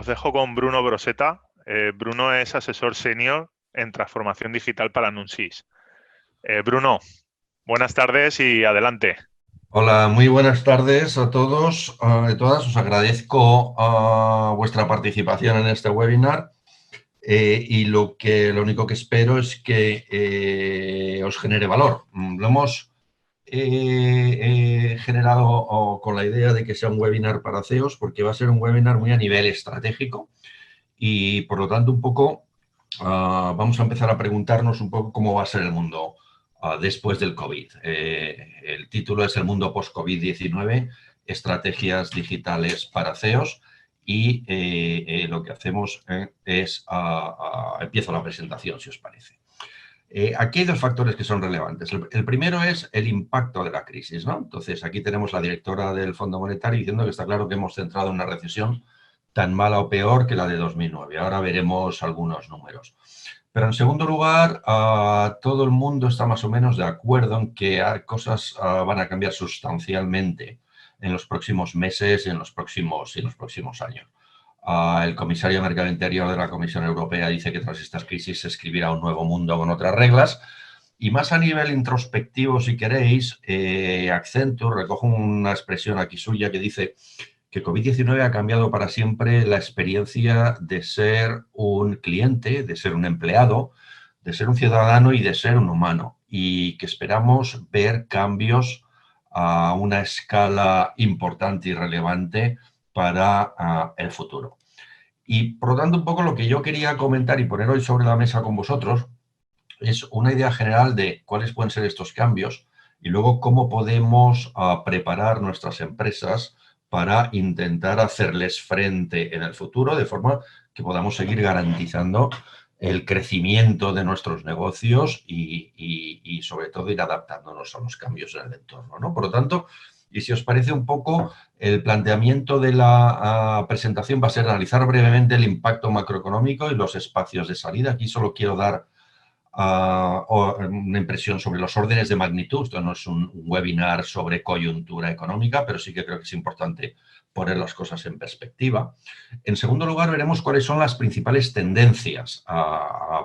Os dejo con Bruno Broseta. Bruno es asesor senior en transformación digital para Nunsis. Bruno, buenas tardes y adelante. Hola, muy buenas tardes a todos y todas. Os agradezco vuestra participación en este webinar y lo único que espero es que os genere valor. Lo hemos generado con la idea de que sea un webinar para CEOs porque va a ser un webinar muy a nivel estratégico y por lo tanto un poco vamos a empezar a preguntarnos un poco cómo va a ser el mundo después del COVID. El título es El mundo post-COVID-19, estrategias digitales para CEOs y lo que hacemos es, empiezo la presentación si os parece. Aquí hay dos factores que son relevantes. El primero es el impacto de la crisis, ¿no? Entonces, aquí tenemos la directora del Fondo Monetario diciendo que está claro que hemos entrado en una recesión tan mala o peor que la de 2009. Ahora veremos algunos números. Pero en segundo lugar, todo el mundo está más o menos de acuerdo en que cosas van a cambiar sustancialmente en los próximos meses y en los próximos años. El comisario de Mercado Interior de la Comisión Europea dice que tras estas crisis se escribirá un nuevo mundo con otras reglas. Y más a nivel introspectivo, si queréis, Accenture recoge una expresión aquí suya que dice que COVID-19 ha cambiado para siempre la experiencia de ser un cliente, de ser un empleado, de ser un ciudadano y de ser un humano. Y que esperamos ver cambios a una escala importante y relevante para el futuro. Y por lo tanto, un poco lo que yo quería comentar y poner hoy sobre la mesa con vosotros es una idea general de cuáles pueden ser estos cambios y luego cómo podemos preparar nuestras empresas para intentar hacerles frente en el futuro de forma que podamos seguir garantizando el crecimiento de nuestros negocios y sobre todo ir adaptándonos a los cambios en el entorno, ¿no? Por lo tanto, y si os parece un poco, el planteamiento de la presentación va a ser analizar brevemente el impacto macroeconómico y los espacios de salida. Aquí solo quiero dar una impresión sobre los órdenes de magnitud. Esto no es un webinar sobre coyuntura económica, pero sí que creo que es importante poner las cosas en perspectiva. En segundo lugar, veremos cuáles son las principales tendencias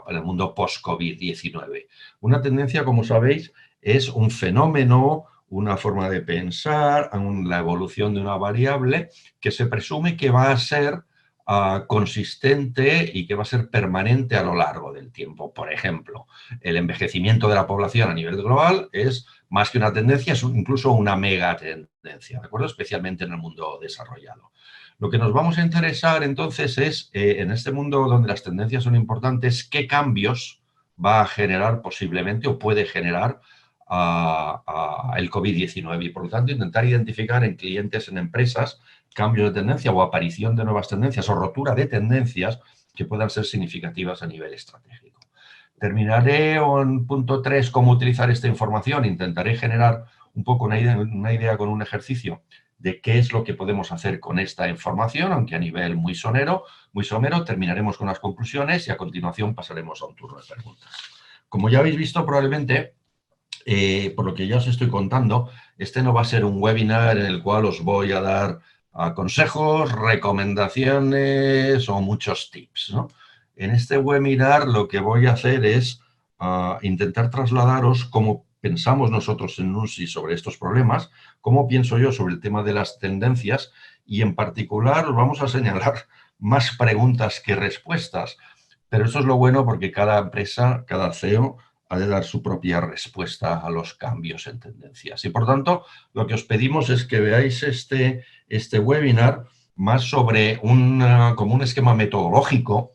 en el mundo post-COVID-19. Una tendencia, como sabéis, es un fenómeno, una forma de pensar, la evolución de una variable que se presume que va a ser consistente y que va a ser permanente a lo largo del tiempo. Por ejemplo, el envejecimiento de la población a nivel global es más que una tendencia, es incluso una mega tendencia, ¿de acuerdo? Especialmente en el mundo desarrollado. Lo que nos vamos a interesar entonces es, en este mundo donde las tendencias son importantes, qué cambios va a generar posiblemente o puede generar el COVID-19 y por lo tanto intentar identificar en clientes, en empresas, cambios de tendencia o aparición de nuevas tendencias o rotura de tendencias que puedan ser significativas a nivel estratégico. Terminaré en punto 3 cómo utilizar esta información. Intentaré generar un poco una idea con un ejercicio de qué es lo que podemos hacer con esta información, aunque a nivel muy somero, terminaremos con las conclusiones y a continuación pasaremos a un turno de preguntas. Como ya habéis visto, probablemente, por lo que ya os estoy contando, este no va a ser un webinar en el cual os voy a dar consejos, recomendaciones o muchos tips, ¿no? En este webinar lo que voy a hacer es intentar trasladaros cómo pensamos nosotros en Nunsis sobre estos problemas, cómo pienso yo sobre el tema de las tendencias y en particular os vamos a señalar más preguntas que respuestas. Pero eso es lo bueno porque cada empresa, cada CEO ha de dar su propia respuesta a los cambios en tendencias. Y por tanto, lo que os pedimos es que veáis este webinar más sobre como un esquema metodológico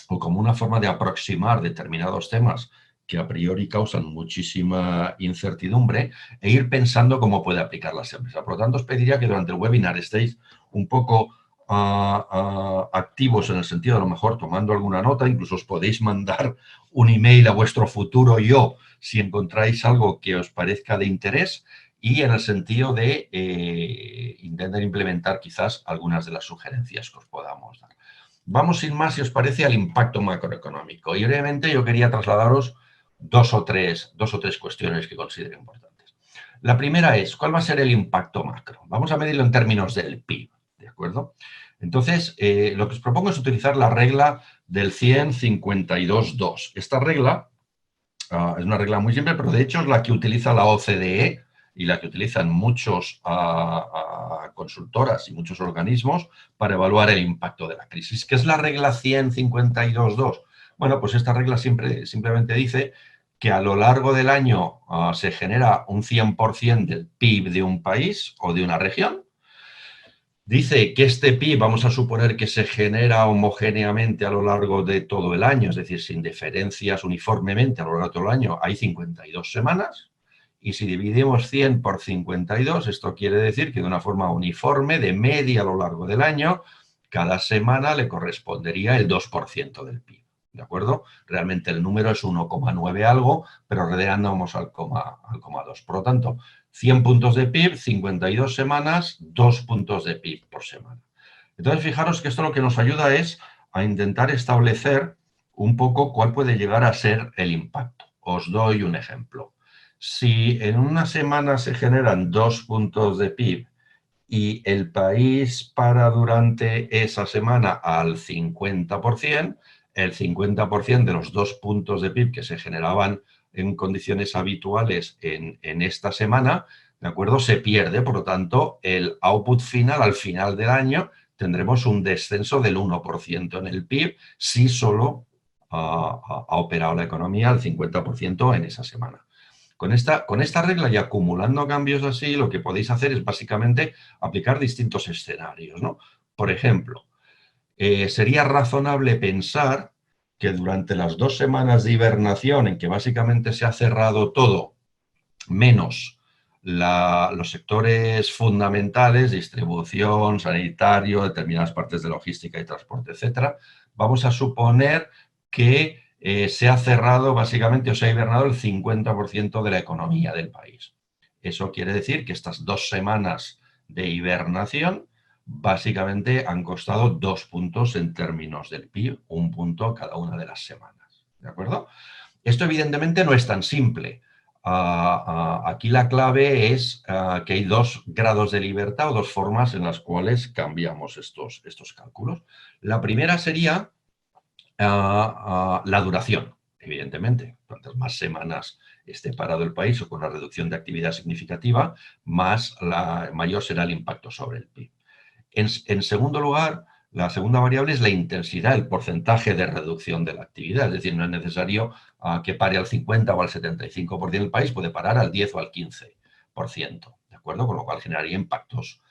o como una forma de aproximar determinados temas que a priori causan muchísima incertidumbre e ir pensando cómo puede aplicar las empresas. Por lo tanto, os pediría que durante el webinar estéis un poco activos en el sentido de a lo mejor tomando alguna nota, incluso os podéis mandar un email a vuestro futuro yo si encontráis algo que os parezca de interés y en el sentido de intentar implementar quizás algunas de las sugerencias que os podamos dar. Vamos sin más, si os parece, al impacto macroeconómico. Y brevemente yo quería trasladaros dos o tres cuestiones que considero importantes. La primera es, ¿cuál va a ser el impacto macro? Vamos a medirlo en términos del PIB. acuerdo? Entonces, lo que os propongo es utilizar la regla del 100-52-2. Esta regla es una regla muy simple, pero de hecho es la que utiliza la OCDE y la que utilizan muchos consultoras y muchos organismos para evaluar el impacto de la crisis. ¿Qué es la regla 100-52-2? Bueno, pues esta regla simplemente dice que a lo largo del año se genera un 100% del PIB de un país o de una región. Dice que este PIB vamos a suponer que se genera homogéneamente a lo largo de todo el año, es decir, sin diferencias uniformemente a lo largo de todo el año. Hay 52 semanas y si dividimos 100 por 52, esto quiere decir que de una forma uniforme, de media a lo largo del año, cada semana le correspondería el 2% del PIB. ¿De acuerdo? Realmente el número es 1,9 algo, pero redondeamos al 2. Por lo tanto, 100 puntos de PIB, 52 semanas, 2 puntos de PIB por semana. Entonces, fijaros que esto lo que nos ayuda es a intentar establecer un poco cuál puede llegar a ser el impacto. Os doy un ejemplo. Si en una semana se generan 2 puntos de PIB y el país para durante esa semana al 50%, el 50% de los 2 puntos de PIB que se generaban en condiciones habituales en esta semana, ¿de acuerdo? Se pierde, por lo tanto, el output final al final del año tendremos un descenso del 1% en el PIB si solo ha operado la economía al 50% en esa semana. Con esta regla y acumulando cambios así, lo que podéis hacer es básicamente aplicar distintos escenarios, ¿no? Por ejemplo, sería razonable pensar que durante las 2 semanas de hibernación en que básicamente se ha cerrado todo, menos los sectores fundamentales, distribución, sanitario, determinadas partes de logística y transporte, etcétera, vamos a suponer que se ha cerrado básicamente o se ha hibernado el 50% de la economía del país. Eso quiere decir que estas 2 semanas de hibernación básicamente han costado 2 puntos en términos del PIB, 1 punto cada una de las semanas. ¿De acuerdo? Esto evidentemente no es tan simple. Aquí la clave es que hay 2 grados de libertad o 2 formas en las cuales cambiamos estos cálculos. La primera sería la duración, evidentemente. Cuantas más semanas esté parado el país o con una reducción de actividad significativa, mayor será el impacto sobre el PIB. En segundo lugar, la segunda variable es la intensidad, el porcentaje de reducción de la actividad. Es decir, no es necesario que pare al 50 o al 75% del país, puede parar al 10 o al 15%, ¿de acuerdo? Con lo cual generaría impactos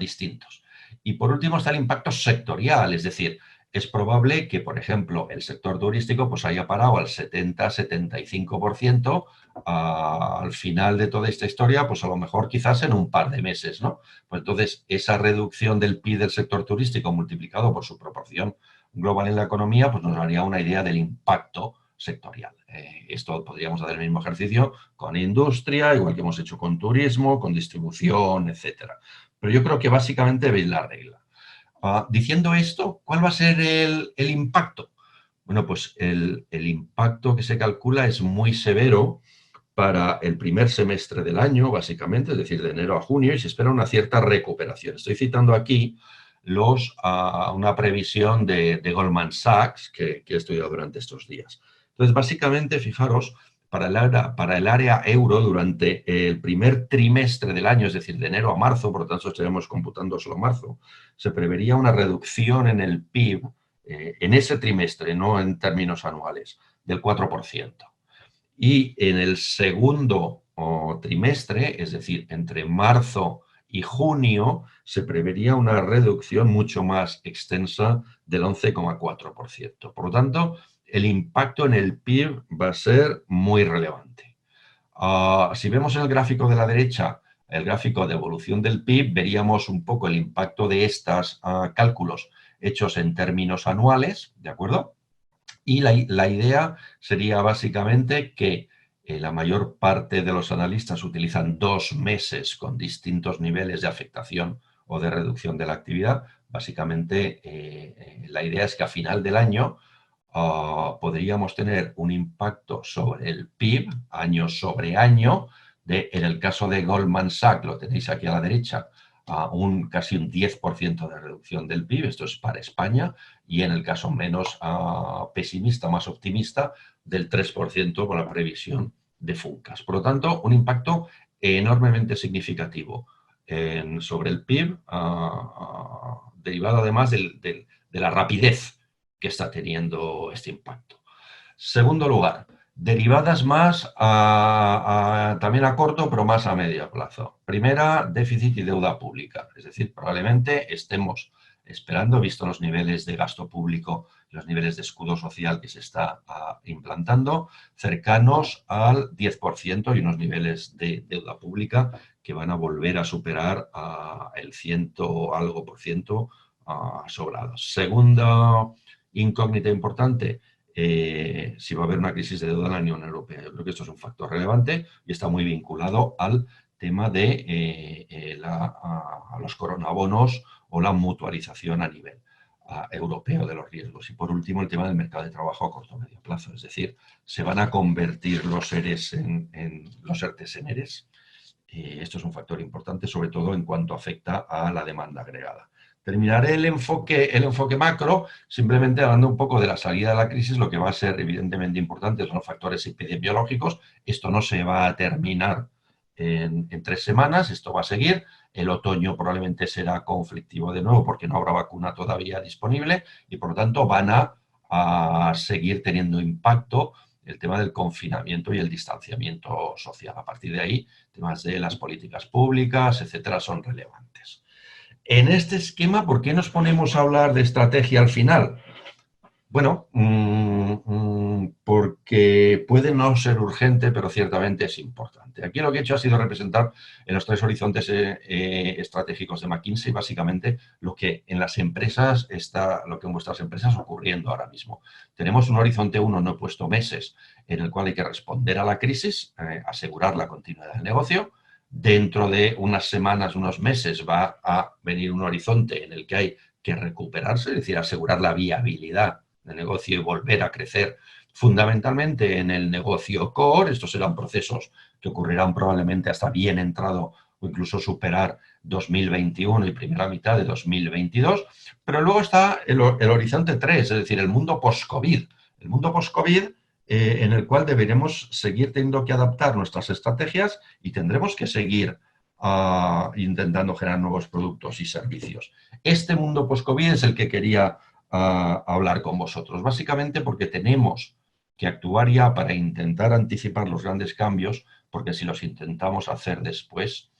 distintos. Y por último está el impacto sectorial, es decir, es probable que, por ejemplo, el sector turístico pues, haya parado al 70-75% al final de toda esta historia, pues a lo mejor quizás en un par de meses, ¿no? Pues entonces, esa reducción del PIB del sector turístico multiplicado por su proporción global en la economía, pues nos daría una idea del impacto sectorial. Esto podríamos hacer el mismo ejercicio con industria, igual que hemos hecho con turismo, con distribución, etcétera. Pero yo creo que básicamente veis la regla. Diciendo esto, ¿cuál va a ser el impacto? Bueno, pues el impacto que se calcula es muy severo para el primer semestre del año, básicamente, es decir, de enero a junio, y se espera una cierta recuperación. Estoy citando aquí una previsión de Goldman Sachs que he estudiado durante estos días. Entonces, básicamente, fijaros, para el área euro durante el primer trimestre del año, es decir, de enero a marzo, por lo tanto estaremos computando solo marzo, se prevería una reducción en el PIB en ese trimestre, no en términos anuales, del 4%. Y en el segundo trimestre, es decir, entre marzo y junio, se prevería una reducción mucho más extensa del 11,4%. Por lo tanto, el impacto en el PIB va a ser muy relevante. Si vemos en el gráfico de la derecha, el gráfico de evolución del PIB, veríamos un poco el impacto de estos cálculos hechos en términos anuales, ¿de acuerdo? Y la idea sería básicamente que la mayor parte de los analistas utilizan 2 meses con distintos niveles de afectación o de reducción de la actividad. Básicamente, la idea es que a final del año podríamos tener un impacto sobre el PIB año sobre año. En el caso de Goldman Sachs, lo tenéis aquí a la derecha, casi un 10% de reducción del PIB, esto es para España, y en el caso menos pesimista, más optimista, del 3% con la previsión de Funcas. Por lo tanto, un impacto enormemente significativo sobre el PIB, derivado además de la rapidez que está teniendo este impacto. Segundo lugar, derivadas más también a corto, pero más a medio plazo. Primera, déficit y deuda pública. Es decir, probablemente estemos esperando, visto los niveles de gasto público, los niveles de escudo social que se está implantando, cercanos al 10% y unos niveles de deuda pública que van a volver a superar el 100 algo por ciento sobrados. Segunda incógnita importante, si va a haber una crisis de deuda en la Unión Europea. Yo creo que esto es un factor relevante y está muy vinculado al tema de los coronabonos o la mutualización a nivel europeo de los riesgos. Y por último, el tema del mercado de trabajo a corto o medio plazo. Es decir, se van a convertir los ERES en los ERTES en ERES. Esto es un factor importante, sobre todo en cuanto afecta a la demanda agregada. Terminaré el enfoque macro simplemente hablando un poco de la salida de la crisis. Lo que va a ser evidentemente importante son los factores epidemiológicos. Esto no se va a terminar en 3 semanas, esto va a seguir. El otoño probablemente será conflictivo de nuevo porque no habrá vacuna todavía disponible y por lo tanto van a seguir teniendo impacto el tema del confinamiento y el distanciamiento social. A partir de ahí, temas de las políticas públicas, etcétera, son relevantes. En este esquema, ¿por qué nos ponemos a hablar de estrategia al final? Bueno, porque puede no ser urgente, pero ciertamente es importante. Aquí lo que he hecho ha sido representar en los 3 horizontes estratégicos de McKinsey, básicamente lo que en las empresas está, lo que en vuestras empresas ocurriendo ahora mismo. Tenemos un horizonte 1, no he puesto meses, en el cual hay que responder a la crisis, asegurar la continuidad del negocio. Dentro de unas semanas, unos meses, va a venir un horizonte en el que hay que recuperarse, es decir, asegurar la viabilidad de negocio y volver a crecer fundamentalmente en el negocio core. Estos serán procesos que ocurrirán probablemente hasta bien entrado o incluso superar 2021 y primera mitad de 2022. Pero luego está el horizonte 3, es decir, el mundo post-COVID. El mundo post-COVID en el cual deberemos seguir teniendo que adaptar nuestras estrategias y tendremos que seguir intentando generar nuevos productos y servicios. Este mundo post-COVID es el que quería hablar con vosotros, básicamente porque tenemos que actuar ya para intentar anticipar los grandes cambios, porque si los intentamos hacer después,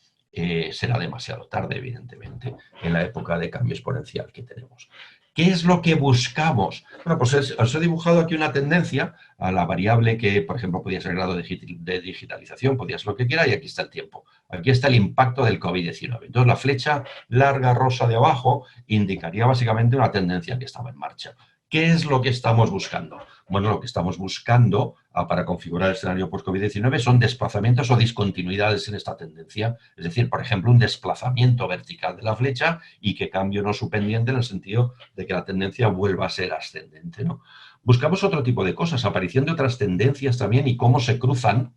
será demasiado tarde, evidentemente, en la época de cambio exponencial que tenemos. ¿Qué es lo que buscamos? Bueno, pues os he dibujado aquí una tendencia a la variable que, por ejemplo, podía ser el grado de digitalización, podía ser lo que quiera, y aquí está el tiempo. Aquí está el impacto del COVID-19. Entonces, la flecha larga rosa de abajo indicaría básicamente una tendencia que estaba en marcha. ¿Qué es lo que estamos buscando? Bueno, lo que estamos buscando para configurar el escenario post-COVID-19 son desplazamientos o discontinuidades en esta tendencia. Es decir, por ejemplo, un desplazamiento vertical de la flecha y que cambie no su pendiente en el sentido de que la tendencia vuelva a ser ascendente, ¿no? Buscamos otro tipo de cosas, aparición de otras tendencias también y cómo se cruzan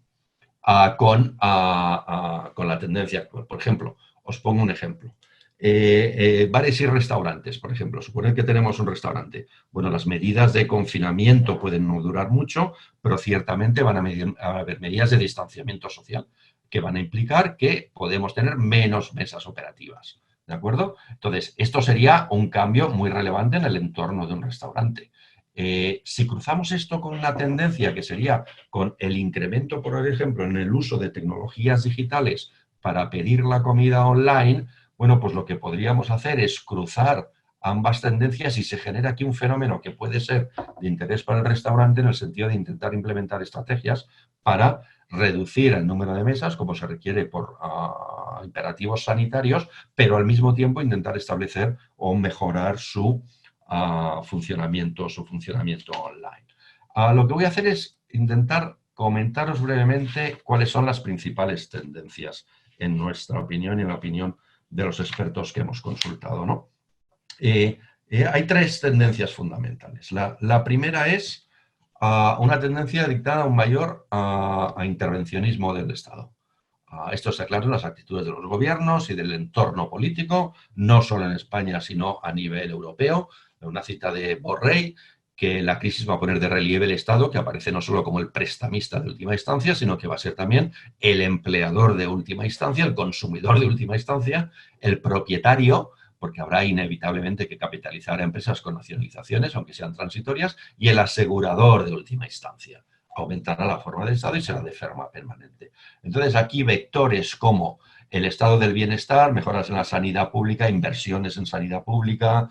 con la tendencia actual. Por ejemplo, os pongo un ejemplo. Bares y restaurantes, por ejemplo. Suponer que tenemos un restaurante. Bueno, las medidas de confinamiento pueden no durar mucho, pero ciertamente van a haber medidas de distanciamiento social que van a implicar que podemos tener menos mesas operativas. ¿De acuerdo? Entonces, esto sería un cambio muy relevante en el entorno de un restaurante. Si cruzamos esto con una tendencia que sería con el incremento, por ejemplo, en el uso de tecnologías digitales para pedir la comida online, bueno, pues lo que podríamos hacer es cruzar ambas tendencias y se genera aquí un fenómeno que puede ser de interés para el restaurante en el sentido de intentar implementar estrategias para reducir el número de mesas, como se requiere por imperativos sanitarios, pero al mismo tiempo intentar establecer o mejorar su funcionamiento online. Lo que voy a hacer es intentar comentaros brevemente cuáles son las principales tendencias en nuestra opinión y en la opinión de los expertos que hemos consultado, ¿no? Hay 3 tendencias fundamentales. La primera es una tendencia dictada a un mayor intervencionismo del Estado. Esto está claro en las actitudes de los gobiernos y del entorno político, no solo en España, sino a nivel europeo. Una cita de Borrell, que la crisis va a poner de relieve el Estado, que aparece no solo como el prestamista de última instancia, sino que va a ser también el empleador de última instancia, el consumidor de última instancia, el propietario, porque habrá inevitablemente que capitalizar a empresas con nacionalizaciones, aunque sean transitorias, y el asegurador de última instancia. Aumentará la forma del Estado y será de forma permanente. Entonces, aquí vectores como el estado del bienestar, mejoras en la sanidad pública, inversiones en sanidad pública,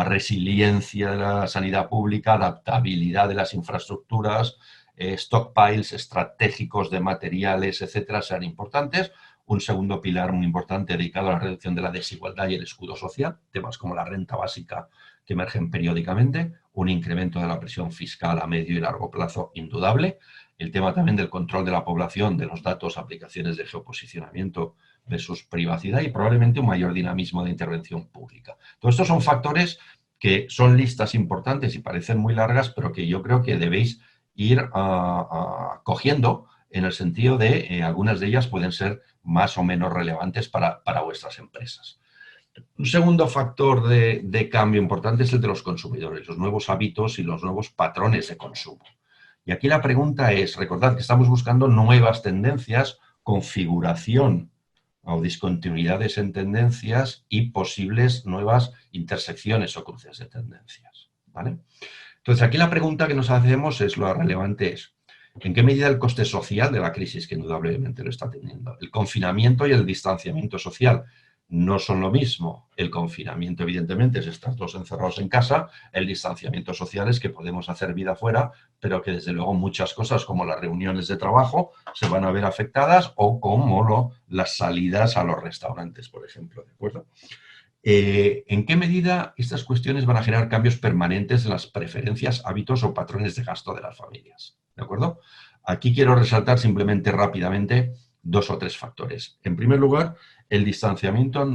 resiliencia de la sanidad pública, adaptabilidad de las infraestructuras, stockpiles estratégicos de materiales, etcétera, serán importantes. Un segundo pilar muy importante dedicado a la reducción de la desigualdad y el escudo social, temas como la renta básica que emergen periódicamente, un incremento de la presión fiscal a medio y largo plazo indudable, el tema también del control de la población, de los datos, aplicaciones de geoposicionamiento versus privacidad y probablemente un mayor dinamismo de intervención pública. Todos estos son factores que son listas importantes y parecen muy largas, pero que yo creo que debéis ir cogiendo en el sentido de algunas de ellas pueden ser más o menos relevantes para vuestras empresas. Un segundo factor de cambio importante es el de los consumidores, los nuevos hábitos y los nuevos patrones de consumo. Y aquí la pregunta es, recordad que estamos buscando nuevas tendencias, configuración o discontinuidades en tendencias y posibles nuevas intersecciones o cruces de tendencias, ¿vale? Entonces, aquí la pregunta que nos hacemos es, lo relevante es, ¿en qué medida el coste social de la crisis, que indudablemente lo está teniendo, el confinamiento y el distanciamiento social, no son lo mismo? El confinamiento, evidentemente, es estar todos encerrados en casa. El distanciamiento social es que podemos hacer vida fuera, pero que desde luego muchas cosas como las reuniones de trabajo se van a ver afectadas o como las salidas a los restaurantes, por ejemplo, ¿de acuerdo? ¿En qué medida estas cuestiones van a generar cambios permanentes en las preferencias, hábitos o patrones de gasto de las familias? ¿De acuerdo? Aquí quiero resaltar simplemente rápidamente 2 o 3 factores. En primer lugar, el distanciamiento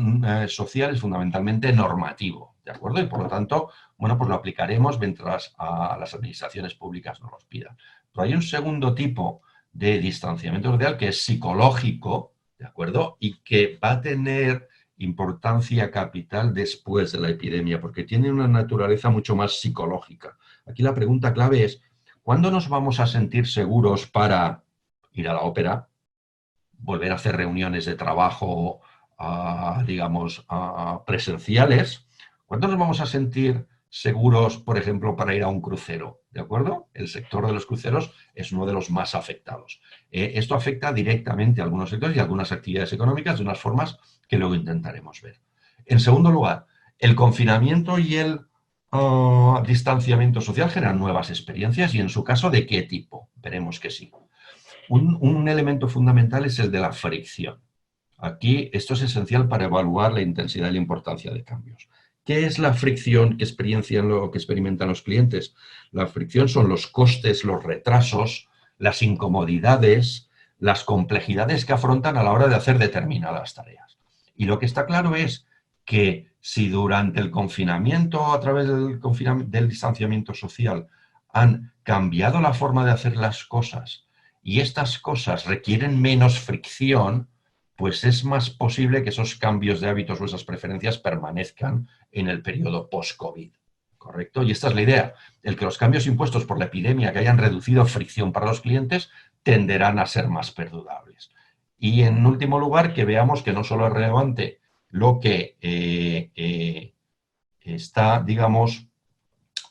social es fundamentalmente normativo, ¿de acuerdo? Y por lo tanto, bueno, pues lo aplicaremos mientras a las administraciones públicas nos los pidan. Pero hay un segundo tipo de distanciamiento social que es psicológico, ¿de acuerdo? Y que va a tener importancia capital después de la epidemia, porque tiene una naturaleza mucho más psicológica. Aquí la pregunta clave es, ¿cuándo nos vamos a sentir seguros para ir a la ópera, volver a hacer reuniones de trabajo, digamos, presenciales? ¿Cuándo nos vamos a sentir seguros, por ejemplo, para ir a un crucero? ¿De acuerdo? El sector de los cruceros es uno de los más afectados. Esto afecta directamente a algunos sectores y a algunas actividades económicas de unas formas que luego intentaremos ver. En segundo lugar, el confinamiento y el distanciamiento social generan nuevas experiencias y, en su caso, ¿de qué tipo? Veremos que sí. Un elemento fundamental es el de la fricción. Aquí esto es esencial para evaluar la intensidad y la importancia de cambios. ¿Qué es la fricción que experimentan los clientes? La fricción son los costes, los retrasos, las incomodidades, las complejidades que afrontan a la hora de hacer determinadas tareas. Y lo que está claro es que si durante el confinamiento, a través del distanciamiento social, han cambiado la forma de hacer las cosas y estas cosas requieren menos fricción, pues es más posible que esos cambios de hábitos o esas preferencias permanezcan en el periodo post-COVID, ¿correcto? Y esta es la idea, el que los cambios impuestos por la epidemia que hayan reducido fricción para los clientes tenderán a ser más perdurables. Y en último lugar, que veamos que no solo es relevante lo que está, digamos,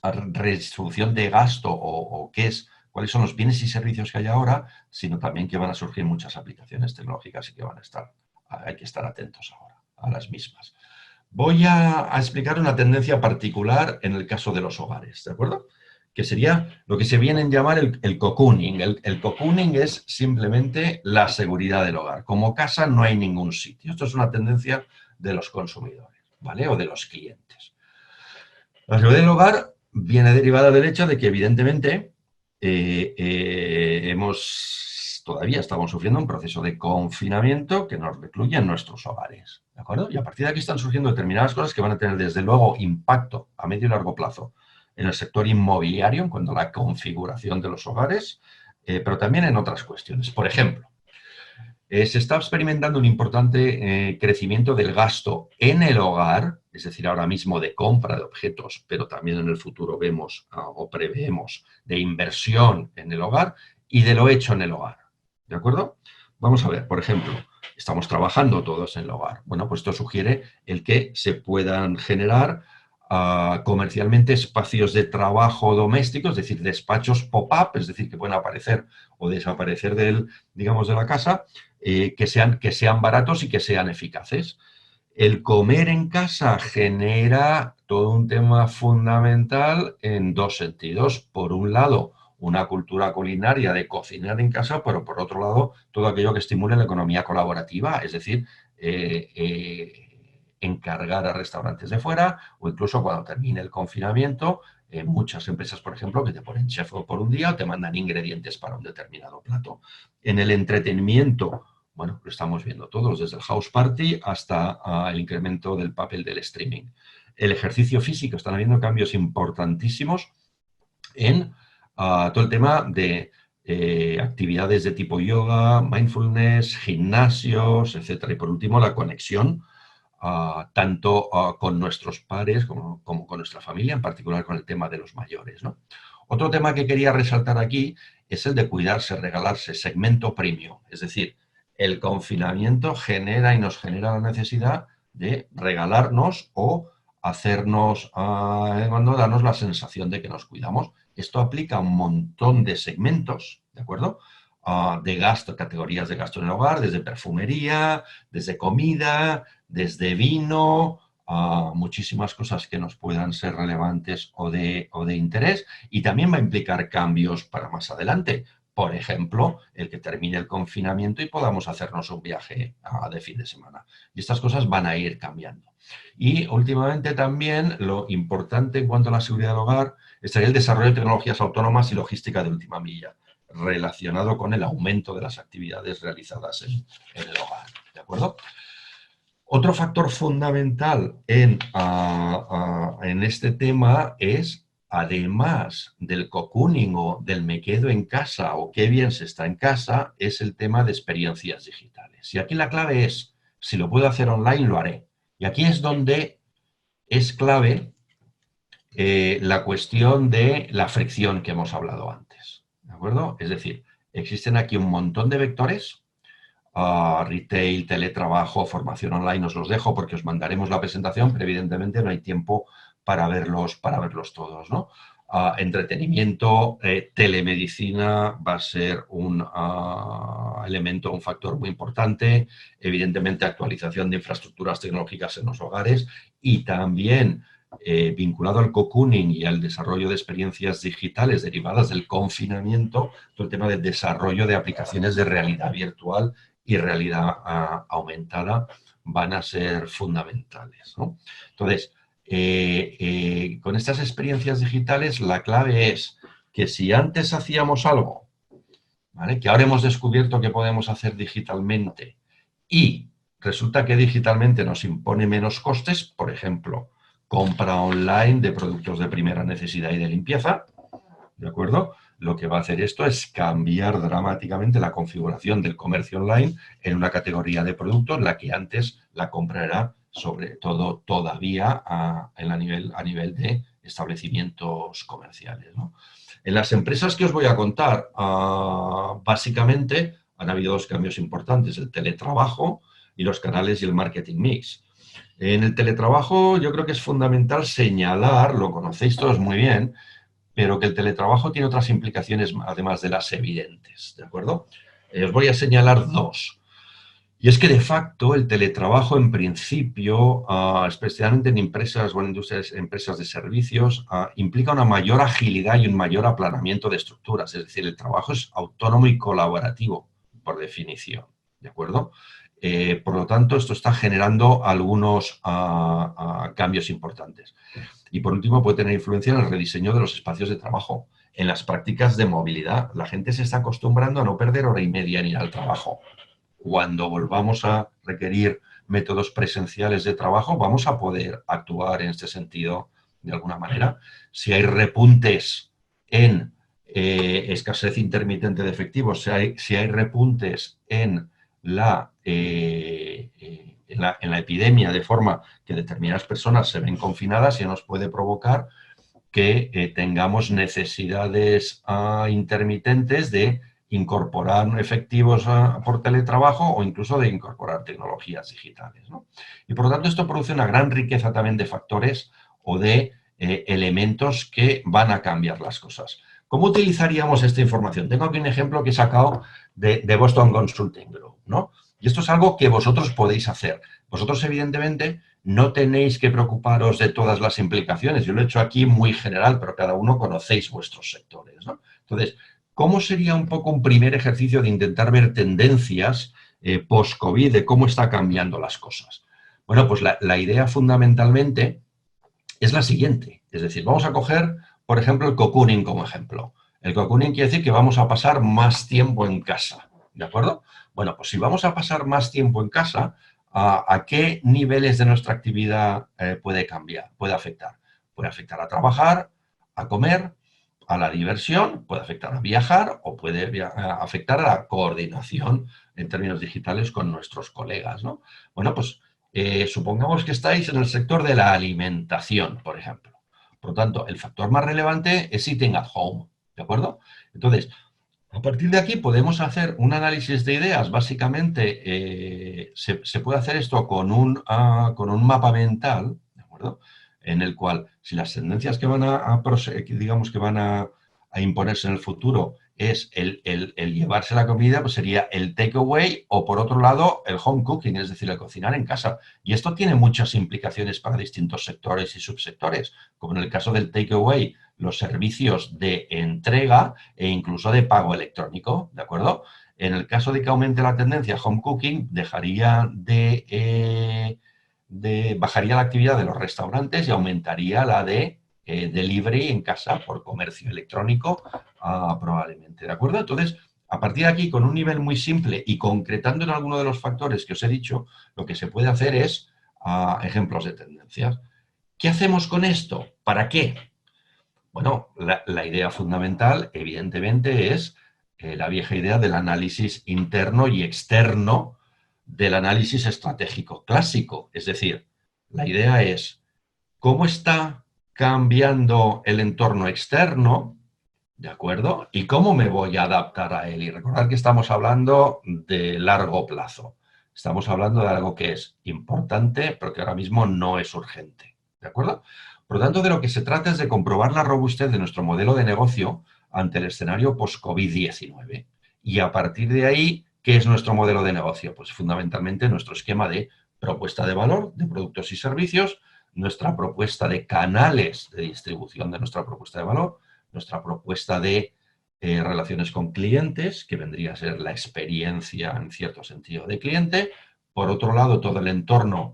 a reducción de gasto o qué es, cuáles son los bienes y servicios que hay ahora, sino también que van a surgir muchas aplicaciones tecnológicas y que hay que estar atentos ahora a las mismas. Voy a explicar una tendencia particular en el caso de los hogares, ¿de acuerdo? Que sería lo que se viene a llamar el cocooning. El cocooning es simplemente la seguridad del hogar. Como casa no hay ningún sitio. Esto es una tendencia de los consumidores, ¿vale? O de los clientes. La seguridad del hogar viene derivada del hecho de que, evidentemente, todavía estamos sufriendo un proceso de confinamiento que nos recluye en nuestros hogares, ¿de acuerdo? Y a partir de aquí están surgiendo determinadas cosas que van a tener, desde luego, impacto a medio y largo plazo en el sector inmobiliario, en cuanto a la configuración de los hogares, pero también en otras cuestiones. Por ejemplo, Se está experimentando un importante crecimiento del gasto en el hogar, es decir, ahora mismo de compra de objetos, pero también en el futuro vemos o preveemos de inversión en el hogar y de lo hecho en el hogar. ¿De acuerdo? Vamos a ver, por ejemplo, estamos trabajando todos en el hogar. Bueno, pues esto sugiere el que se puedan generar comercialmente espacios de trabajo doméstico, es decir, despachos pop-up, es decir, que pueden aparecer o desaparecer digamos, de la casa, que sean baratos y que sean eficaces. El comer en casa genera todo un tema fundamental en dos sentidos. Por un lado, una cultura culinaria de cocinar en casa, pero por otro lado, todo aquello que estimule la economía colaborativa, es decir, encargar a restaurantes de fuera o incluso cuando termine el confinamiento, muchas empresas, por ejemplo, que te ponen chef por un día o te mandan ingredientes para un determinado plato. En el entretenimiento, bueno, lo estamos viendo todos, desde el house party hasta el incremento del papel del streaming. El ejercicio físico, están habiendo cambios importantísimos en todo el tema de actividades de tipo yoga, mindfulness, gimnasios, etcétera. Y por último, la conexión tanto con nuestros pares como con nuestra familia, en particular con el tema de los mayores, ¿no? Otro tema que quería resaltar aquí es el de cuidarse, regalarse, segmento premium. Es decir, el confinamiento genera y nos genera la necesidad de regalarnos o hacernos, darnos la sensación de que nos cuidamos. Esto aplica a un montón de segmentos, ¿de acuerdo? De gasto, categorías de gasto en el hogar, desde perfumería, desde comida, desde vino, muchísimas cosas que nos puedan ser relevantes o de interés, y también va a implicar cambios para más adelante. Por ejemplo, el que termine el confinamiento y podamos hacernos un viaje de fin de semana. Y estas cosas van a ir cambiando. Y últimamente también lo importante en cuanto a la seguridad del hogar estaría el desarrollo de tecnologías autónomas y logística de última milla, relacionado con el aumento de las actividades realizadas en el hogar. ¿De acuerdo? Otro factor fundamental en este tema es, además del cocooning o del me quedo en casa o qué bien se está en casa, es el tema de experiencias digitales. Y aquí la clave es, si lo puedo hacer online, lo haré. Y aquí es donde es clave la cuestión de la fricción que hemos hablado antes. ¿De acuerdo? Es decir, existen aquí un montón de vectores. Retail, teletrabajo, formación online, os los dejo porque os mandaremos la presentación, pero evidentemente no hay tiempo para verlos todos, ¿no? Entretenimiento, telemedicina va a ser un elemento, un factor muy importante. Evidentemente, actualización de infraestructuras tecnológicas en los hogares y también vinculado al cocooning y al desarrollo de experiencias digitales derivadas del confinamiento, todo el tema del desarrollo de aplicaciones de realidad virtual y realidad aumentada van a ser fundamentales, ¿no? Entonces, con estas experiencias digitales, la clave es que si antes hacíamos algo, ¿vale?, que ahora hemos descubierto que podemos hacer digitalmente y resulta que digitalmente nos impone menos costes, por ejemplo, compra online de productos de primera necesidad y de limpieza, ¿de acuerdo? Lo que va a hacer esto es cambiar dramáticamente la configuración del comercio online en una categoría de productos, la que antes la compra era sobre todo todavía a nivel de establecimientos comerciales, ¿no? En las empresas que os voy a contar, básicamente han habido dos cambios importantes, el teletrabajo y los canales y el marketing mix. En el teletrabajo yo creo que es fundamental señalar, lo conocéis todos muy bien, pero que el teletrabajo tiene otras implicaciones además de las evidentes, ¿de acuerdo? Os voy a señalar dos. Y es que, de facto, el teletrabajo, en principio, especialmente en empresas o en industrias, empresas de servicios, implica una mayor agilidad y un mayor aplanamiento de estructuras. Es decir, el trabajo es autónomo y colaborativo, por definición, ¿de acuerdo? Por lo tanto, esto está generando algunos cambios importantes. Y por último, puede tener influencia en el rediseño de los espacios de trabajo, en las prácticas de movilidad. La gente se está acostumbrando a no perder hora y media en ir al trabajo. Cuando volvamos a requerir métodos presenciales de trabajo, vamos a poder actuar en este sentido de alguna manera. Si hay repuntes en escasez intermitente de efectivos, si hay repuntes en en la epidemia, de forma que determinadas personas se ven confinadas y nos puede provocar que tengamos necesidades intermitentes de incorporar efectivos por teletrabajo o incluso de incorporar tecnologías digitales, ¿no? Y por lo tanto esto produce una gran riqueza también de factores o de elementos que van a cambiar las cosas. ¿Cómo utilizaríamos esta información? Tengo aquí un ejemplo que he sacado de Boston Consulting Group, ¿no? Y esto es algo que vosotros podéis hacer. Vosotros, evidentemente, no tenéis que preocuparos de todas las implicaciones. Yo lo he hecho aquí muy general, pero cada uno conocéis vuestros sectores, ¿no? Entonces, ¿cómo sería un poco un primer ejercicio de intentar ver tendencias post-COVID de cómo está cambiando las cosas? Bueno, pues la idea fundamentalmente es la siguiente. Es decir, vamos a coger, por ejemplo, el cocooning como ejemplo. El cocooning quiere decir que vamos a pasar más tiempo en casa, ¿de acuerdo? Bueno, pues si vamos a pasar más tiempo en casa, ¿a qué niveles de nuestra actividad puede cambiar, puede afectar? Puede afectar a trabajar, a comer, a la diversión, puede afectar a viajar o puede afectar a la coordinación en términos digitales con nuestros colegas, ¿no? Bueno, pues supongamos que estáis en el sector de la alimentación, por ejemplo. Por lo tanto, el factor más relevante es eating at home, ¿de acuerdo? Entonces, a partir de aquí podemos hacer un análisis de ideas. Básicamente, se puede hacer esto con un mapa mental, ¿de acuerdo? En el cual, si las tendencias que van digamos que van a imponerse en el futuro es el llevarse la comida, pues sería el takeaway o, por otro lado, el home cooking, es decir, el cocinar en casa. Y esto tiene muchas implicaciones para distintos sectores y subsectores, como en el caso del takeaway, los servicios de entrega e incluso de pago electrónico, ¿de acuerdo? En el caso de que aumente la tendencia home cooking, bajaría la actividad de los restaurantes y aumentaría la de delivery en casa por comercio electrónico, probablemente, ¿de acuerdo? Entonces, a partir de aquí, con un nivel muy simple y concretando en alguno de los factores que os he dicho, lo que se puede hacer es ejemplos de tendencias. ¿Qué hacemos con esto? ¿Para qué? Bueno, la idea fundamental, evidentemente, es la vieja idea del análisis interno y externo del análisis estratégico clásico. Es decir, la idea es cómo está cambiando el entorno externo, ¿de acuerdo? Y cómo me voy a adaptar a él. Y recordad que estamos hablando de largo plazo. Estamos hablando de algo que es importante, pero que ahora mismo no es urgente, ¿de acuerdo? Por lo tanto, de lo que se trata es de comprobar la robustez de nuestro modelo de negocio ante el escenario post-COVID-19. Y a partir de ahí, ¿qué es nuestro modelo de negocio? Pues fundamentalmente nuestro esquema de propuesta de valor, de productos y servicios, nuestra propuesta de canales de distribución de nuestra propuesta de valor, nuestra propuesta de relaciones con clientes, que vendría a ser la experiencia en cierto sentido de cliente. Por otro lado, todo el entorno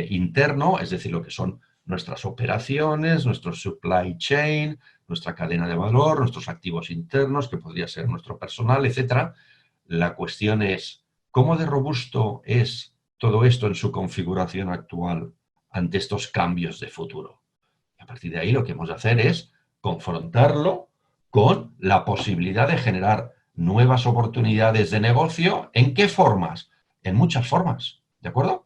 interno, es decir, lo que son nuestras operaciones, nuestro supply chain, nuestra cadena de valor, nuestros activos internos, que podría ser nuestro personal, etcétera. La cuestión es, ¿cómo de robusto es todo esto en su configuración actual ante estos cambios de futuro? A partir de ahí lo que hemos de hacer es confrontarlo con la posibilidad de generar nuevas oportunidades de negocio. ¿En qué formas? En muchas formas, ¿de acuerdo?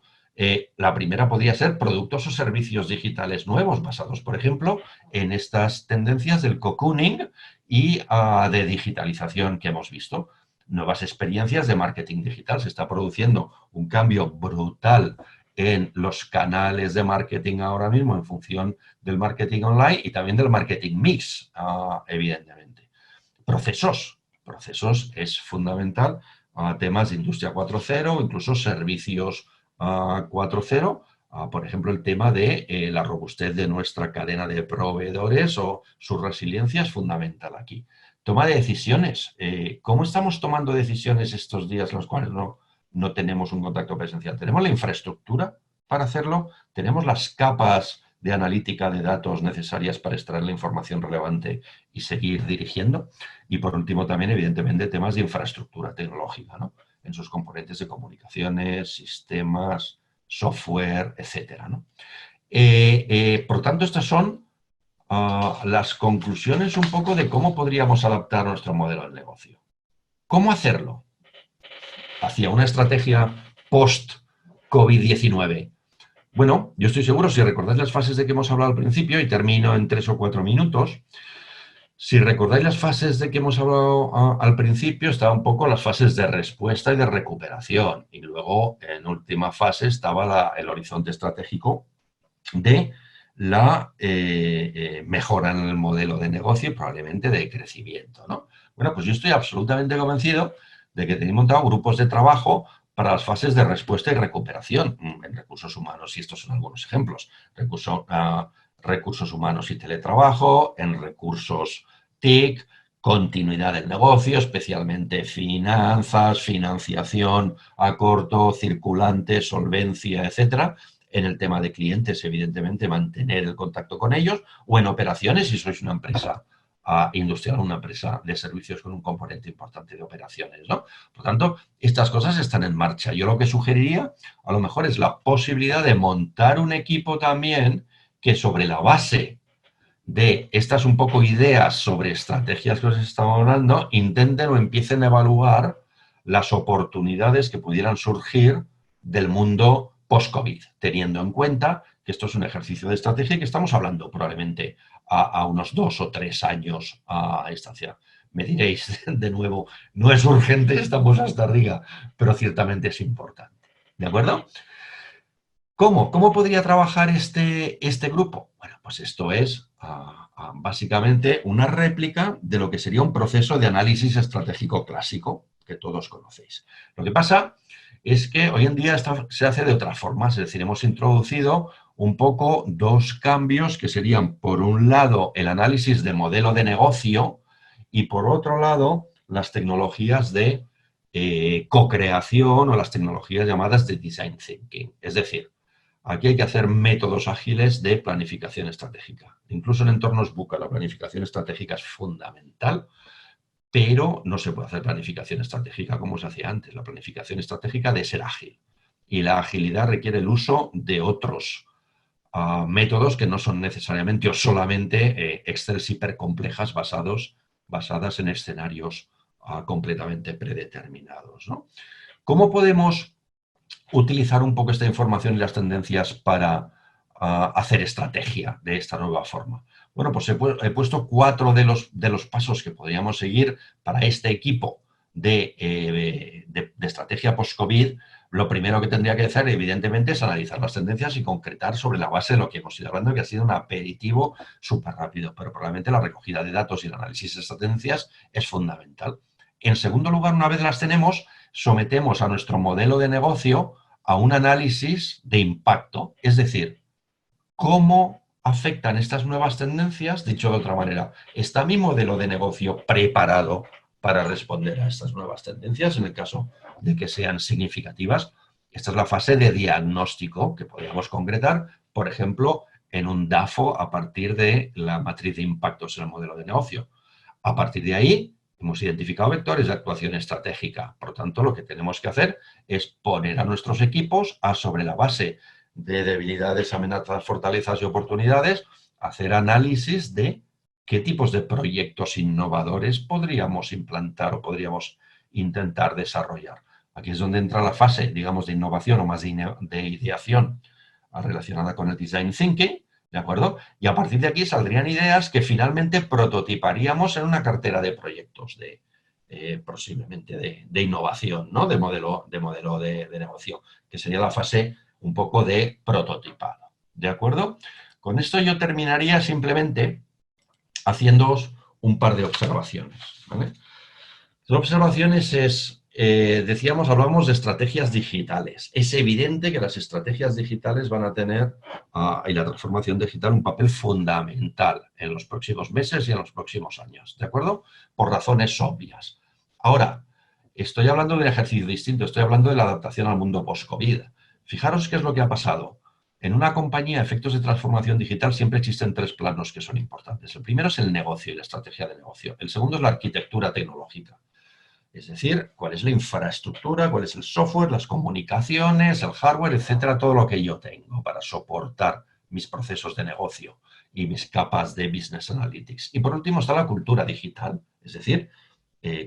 La primera podría ser productos o servicios digitales nuevos, basados, por ejemplo, en estas tendencias del cocooning y de digitalización que hemos visto. Nuevas experiencias de marketing digital. Se está produciendo un cambio brutal en los canales de marketing ahora mismo en función del marketing online y también del marketing mix, evidentemente. Procesos es fundamental, temas de industria 4.0, incluso servicios 4.0, por ejemplo, el tema de la robustez de nuestra cadena de proveedores o su resiliencia es fundamental aquí. Toma de decisiones. ¿Cómo estamos tomando decisiones estos días en los cuales no tenemos un contacto presencial? ¿Tenemos la infraestructura para hacerlo? ¿Tenemos las capas de analítica de datos necesarias para extraer la información relevante y seguir dirigiendo? Y por último también, evidentemente, temas de infraestructura tecnológica, ¿no? En sus componentes de comunicaciones, sistemas, software, etcétera, ¿no? Por tanto, estas son las conclusiones un poco de cómo podríamos adaptar nuestro modelo de negocio. ¿Cómo hacerlo? hacia una estrategia post-COVID-19? Bueno, yo estoy seguro, si recordáis las fases de que hemos hablado al principio, y termino en 3 o 4 minutos, si recordáis las fases de que hemos hablado al principio, estaban un poco las fases de respuesta y de recuperación. Y luego, en última fase, estaba el horizonte estratégico de la mejora en el modelo de negocio y probablemente de crecimiento, ¿no? Bueno, pues yo estoy absolutamente convencido de que tenéis montado grupos de trabajo para las fases de respuesta y recuperación en recursos humanos, y estos son algunos ejemplos. Recursos humanos y teletrabajo, en recursos TIC, continuidad del negocio, especialmente finanzas, financiación a corto, circulante, solvencia, etcétera. En el tema de clientes, evidentemente, mantener el contacto con ellos, o en operaciones, si sois una empresa industrial, una empresa de servicios con un componente importante de operaciones, ¿no? Por tanto, estas cosas están en marcha. Yo lo que sugeriría, a lo mejor, es la posibilidad de montar un equipo también que, sobre la base de estas un poco ideas sobre estrategias que os estamos hablando, intenten o empiecen a evaluar las oportunidades que pudieran surgir del mundo post-COVID, teniendo en cuenta que esto es un ejercicio de estrategia y que estamos hablando probablemente a unos 2 o 3 años a estancia. Me diréis de nuevo, no es urgente, estamos hasta arriba, pero ciertamente es importante. ¿De acuerdo? ¿Cómo podría trabajar este grupo? Bueno, pues esto es básicamente una réplica de lo que sería un proceso de análisis estratégico clásico que todos conocéis. Lo que pasa es que hoy en día esto se hace de otra forma, es decir, hemos introducido un poco 2 cambios que serían, por un lado, el análisis de modelo de negocio y, por otro lado, las tecnologías de co-creación o las tecnologías llamadas de design thinking. Es decir, aquí hay que hacer métodos ágiles de planificación estratégica. Incluso en entornos VUCA la planificación estratégica es fundamental, pero no se puede hacer planificación estratégica como se hacía antes. La planificación estratégica debe ser ágil. Y la agilidad requiere el uso de otros métodos que no son necesariamente o solamente Excel hipercomplejas basadas en escenarios completamente predeterminados, ¿no? ¿Cómo podemos utilizar un poco esta información y las tendencias para hacer estrategia de esta nueva forma? Bueno, pues he puesto 4 de los pasos que podríamos seguir para este equipo de estrategia post-COVID. Lo primero que tendría que hacer, evidentemente, es analizar las tendencias y concretar sobre la base de lo que hemos ido hablando, que ha sido un aperitivo súper rápido, pero probablemente la recogida de datos y el análisis de estas tendencias es fundamental. En segundo lugar, una vez las tenemos, sometemos a nuestro modelo de negocio a un análisis de impacto, es decir, cómo afectan estas nuevas tendencias, dicho de otra manera, ¿está mi modelo de negocio preparado para responder a estas nuevas tendencias en el caso de que sean significativas? Esta es la fase de diagnóstico que podríamos concretar, por ejemplo, en un DAFO a partir de la matriz de impactos en el modelo de negocio. A partir de ahí, hemos identificado vectores de actuación estratégica. Por lo tanto, lo que tenemos que hacer es poner a nuestros equipos sobre la base de debilidades, amenazas, fortalezas y oportunidades, hacer análisis de qué tipos de proyectos innovadores podríamos implantar o podríamos intentar desarrollar. Aquí es donde entra la fase, digamos, de innovación o más de ideación relacionada con el design thinking, ¿de acuerdo? Y a partir de aquí saldrían ideas que finalmente prototiparíamos en una cartera de proyectos posiblemente de innovación, ¿no? De modelo de negocio, que sería la fase un poco de prototipado, ¿de acuerdo? Con esto yo terminaría simplemente haciéndoos un par de observaciones, ¿vale? Las observaciones decíamos, hablamos de estrategias digitales. Es evidente que las estrategias digitales van a tener, y la transformación digital, un papel fundamental en los próximos meses y en los próximos años, ¿de acuerdo? Por razones obvias. Ahora, estoy hablando de un ejercicio distinto, estoy hablando de la adaptación al mundo post-COVID. Fijaros qué es lo que ha pasado. En una compañía, efectos de transformación digital, siempre existen 3 planos que son importantes. El primero es el negocio y la estrategia de negocio. El segundo es la arquitectura tecnológica. Es decir, cuál es la infraestructura, cuál es el software, las comunicaciones, el hardware, etcétera, todo lo que yo tengo para soportar mis procesos de negocio y mis capas de business analytics. Y por último está la cultura digital, es decir,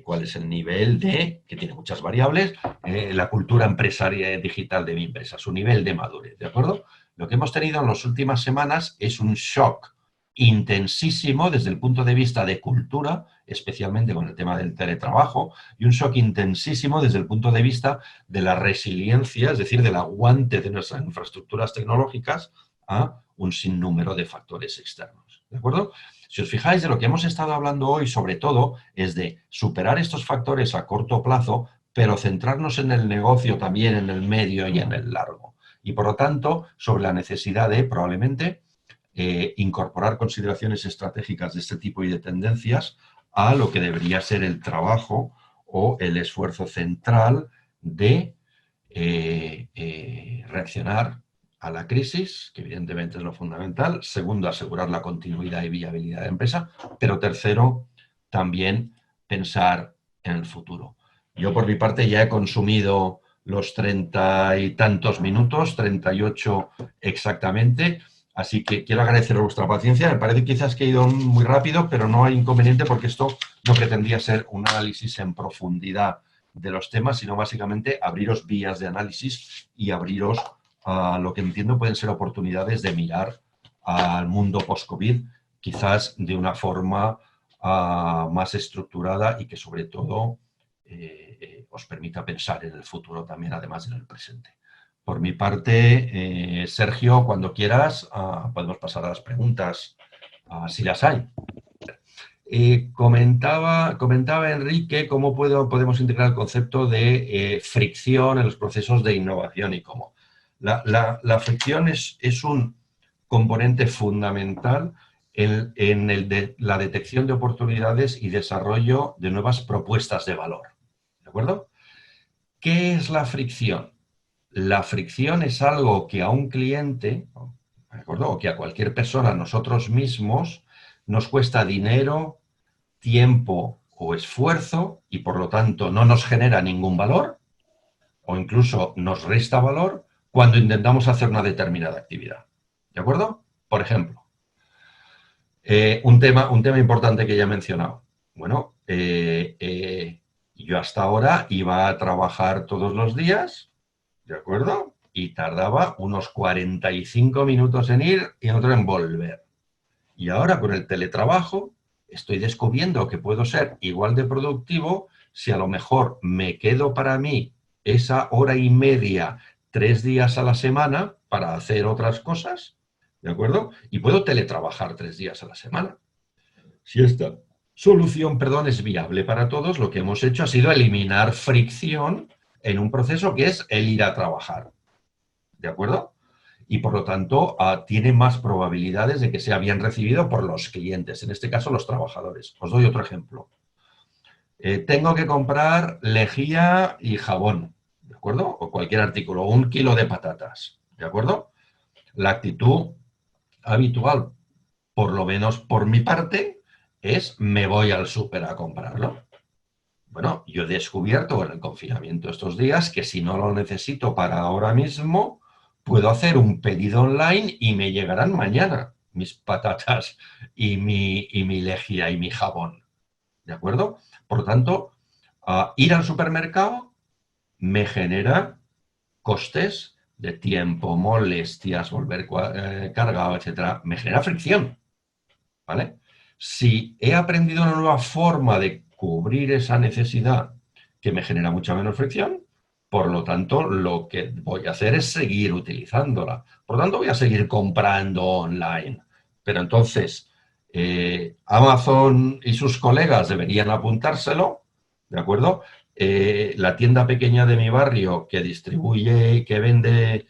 cuál es el nivel de, que tiene muchas variables, la cultura empresarial digital de mi empresa, su nivel de madurez, ¿de acuerdo? Lo que hemos tenido en las últimas semanas es un shock intensísimo desde el punto de vista de cultura, especialmente con el tema del teletrabajo, y un shock intensísimo desde el punto de vista de la resiliencia, es decir, del aguante de nuestras infraestructuras tecnológicas a un sinnúmero de factores externos, ¿de acuerdo? Si os fijáis, de lo que hemos estado hablando hoy, sobre todo, es de superar estos factores a corto plazo, pero centrarnos en el negocio también en el medio y en el largo. Y, por lo tanto, sobre la necesidad de, probablemente, incorporar consideraciones estratégicas de este tipo y de tendencias a lo que debería ser el trabajo o el esfuerzo central de reaccionar a la crisis, que evidentemente es lo fundamental. Segundo, asegurar la continuidad y viabilidad de la empresa. Pero tercero, también pensar en el futuro. Yo, por mi parte, ya he consumido los 30 y tantos minutos, 38 exactamente. Así que quiero agradecer vuestra paciencia. Me parece quizás que he ido muy rápido, pero no hay inconveniente porque esto no pretendía ser un análisis en profundidad de los temas, sino básicamente abriros vías de análisis y abriros a lo que entiendo pueden ser oportunidades de mirar al mundo post-COVID, quizás de una forma más estructurada y que sobre todo os permita pensar en el futuro también, además en el presente. Por mi parte, Sergio, cuando quieras, podemos pasar a las preguntas, si las hay. Comentaba Enrique cómo podemos integrar el concepto de fricción en los procesos de innovación y cómo. La fricción es un componente fundamental en la detección de oportunidades y desarrollo de nuevas propuestas de valor. ¿De acuerdo? ¿Qué es la fricción? La fricción es algo que a un cliente, ¿de acuerdo?, o que a cualquier persona, nosotros mismos, nos cuesta dinero, tiempo o esfuerzo y por lo tanto no nos genera ningún valor o incluso nos resta valor cuando intentamos hacer una determinada actividad. ¿De acuerdo? Por ejemplo, un tema importante que ya he mencionado. Bueno, yo hasta ahora iba a trabajar todos los días, ¿de acuerdo? Y tardaba unos 45 minutos en ir y otro en volver. Y ahora con el teletrabajo estoy descubriendo que puedo ser igual de productivo si a lo mejor me quedo para mí esa hora y media, 3 días a la semana para hacer otras cosas, ¿de acuerdo? Y puedo teletrabajar 3 días a la semana. Si esta solución, es viable para todos, lo que hemos hecho ha sido eliminar fricción en un proceso que es el ir a trabajar, ¿de acuerdo? Y por lo tanto tiene más probabilidades de que sea bien recibido por los clientes, en este caso los trabajadores. Os doy otro ejemplo. Tengo que comprar lejía y jabón, ¿de acuerdo? O cualquier artículo, 1 kilo de patatas, ¿de acuerdo? La actitud habitual, por lo menos por mi parte, es me voy al súper a comprarlo. Bueno, yo he descubierto en el confinamiento estos días que si no lo necesito para ahora mismo, puedo hacer un pedido online y me llegarán mañana mis patatas y mi lejía y mi jabón. ¿De acuerdo? Por lo tanto, ir al supermercado me genera costes de tiempo, molestias, volver cargado, etcétera. Me genera fricción. ¿Vale? Si he aprendido una nueva forma de cubrir esa necesidad que me genera mucha menos fricción, por lo tanto, lo que voy a hacer es seguir utilizándola. Por lo tanto, voy a seguir comprando online. Pero entonces, Amazon y sus colegas deberían apuntárselo, ¿de acuerdo? La tienda pequeña de mi barrio que distribuye y que vende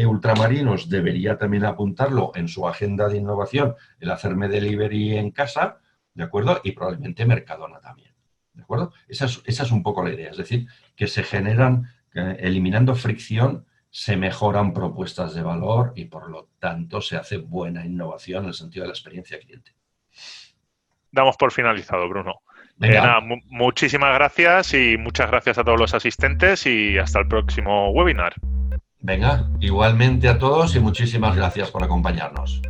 ultramarinos debería también apuntarlo en su agenda de innovación, el hacerme delivery en casa, ¿de acuerdo? Y probablemente Mercadona también, ¿de acuerdo? Esa es un poco la idea, es decir, que se generan, eliminando fricción, se mejoran propuestas de valor y por lo tanto se hace buena innovación en el sentido de la experiencia cliente. Damos por finalizado, Bruno. Nada, muchísimas gracias y muchas gracias a todos los asistentes y hasta el próximo webinar. Venga, igualmente a todos y muchísimas gracias por acompañarnos.